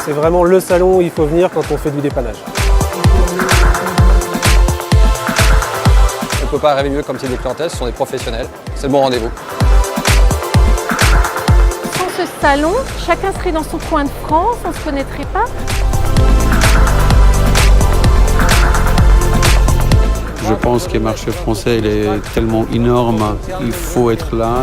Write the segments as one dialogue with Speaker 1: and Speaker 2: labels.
Speaker 1: C'est vraiment le salon où il faut venir quand on fait du dépannage.
Speaker 2: On ne peut pas rêver mieux comme type de clientèle, ce sont des professionnels, c'est le bon rendez-vous.
Speaker 3: Sans ce salon, chacun serait dans son coin de France, on ne se connaîtrait pas.
Speaker 4: Je pense que le marché français il est tellement énorme, il faut être là.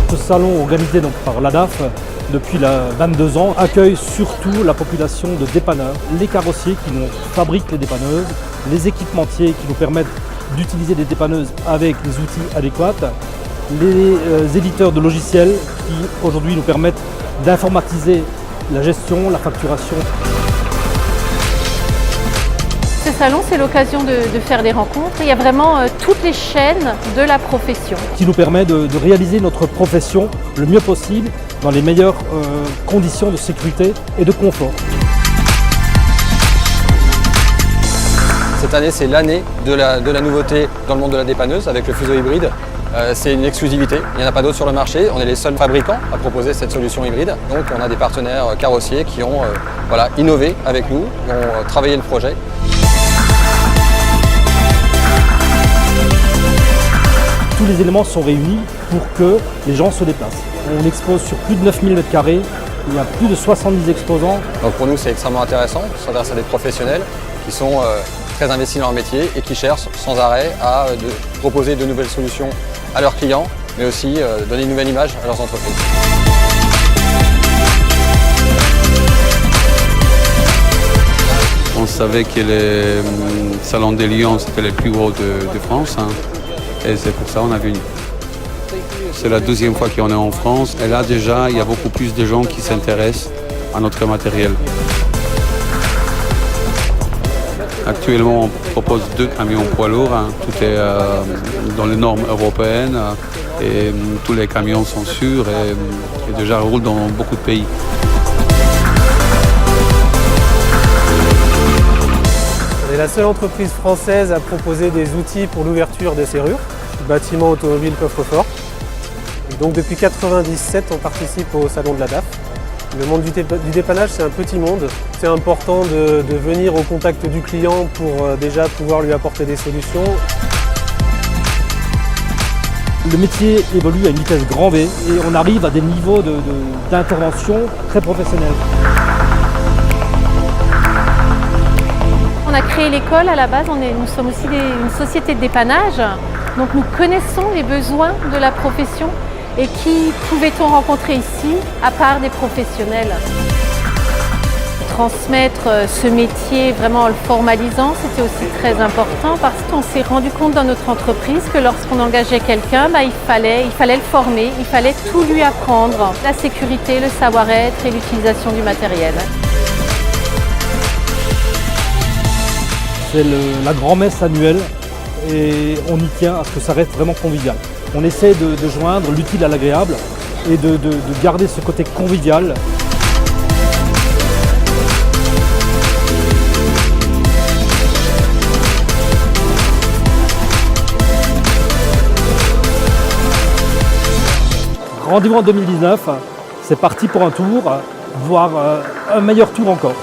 Speaker 5: Ce salon organisé donc par l'ADAF depuis 22 ans accueille surtout la population de dépanneurs, les carrossiers qui nous fabriquent les dépanneuses, les équipementiers qui nous permettent d'utiliser des dépanneuses avec les outils adéquats, les éditeurs de logiciels qui aujourd'hui nous permettent d'informatiser la gestion, la facturation.
Speaker 3: Ce salon, c'est l'occasion de faire des rencontres. Il y a vraiment toutes les chaînes de la profession.
Speaker 5: Qui nous permet de réaliser notre profession le mieux possible dans les meilleures conditions de sécurité et de confort.
Speaker 2: Cette année, c'est l'année de la nouveauté dans le monde de la dépanneuse avec le fuseau hybride. C'est une exclusivité, il n'y en a pas d'autres sur le marché, on est les seuls fabricants à proposer cette solution hybride. Donc on a des partenaires carrossiers qui ont innové avec nous, qui ont travaillé le projet.
Speaker 5: Tous les éléments sont réunis pour que les gens se déplacent. On expose sur plus de 9000 m², il y a plus de 70 exposants.
Speaker 2: Donc pour nous c'est extrêmement intéressant, on s'adresse à des professionnels qui sont très investis dans leur métier et qui cherchent sans arrêt à proposer de nouvelles solutions à leurs clients, mais aussi donner une nouvelle image à leurs entreprises.
Speaker 4: On savait que le salon de Lyon c'était le plus gros de France, hein, et c'est pour ça qu'on a venu. C'est la deuxième fois qu'on est en France et là déjà il y a beaucoup plus de gens qui s'intéressent à notre matériel. Actuellement, on propose 2 camions poids lourds, hein. Tout est dans les normes européennes et tous les camions sont sûrs et déjà roulent dans beaucoup de pays.
Speaker 1: On est la seule entreprise française à proposer des outils pour l'ouverture des serrures, bâtiments, automobiles, coffre-fort. Donc depuis 1997, on participe au salon de l'ADAF. Le monde du dépannage, c'est un petit monde. C'est important de venir au contact du client pour déjà pouvoir lui apporter des solutions.
Speaker 5: Le métier évolue à une vitesse grand V et on arrive à des niveaux d'intervention très professionnels.
Speaker 3: On a créé l'école à la base, nous sommes aussi une société de dépannage, donc nous connaissons les besoins de la profession. Et qui pouvait-on rencontrer ici, à part des professionnels? Transmettre ce métier vraiment en le formalisant, c'était aussi très important parce qu'on s'est rendu compte dans notre entreprise que lorsqu'on engageait quelqu'un, il fallait le former, il fallait tout lui apprendre. La sécurité, le savoir-être et l'utilisation du matériel.
Speaker 5: C'est la grand-messe annuelle et on y tient à ce que ça reste vraiment convivial. On essaie de joindre l'utile à l'agréable et de garder ce côté convivial. Rendez-vous en 2019, c'est parti pour un tour, voire un meilleur tour encore.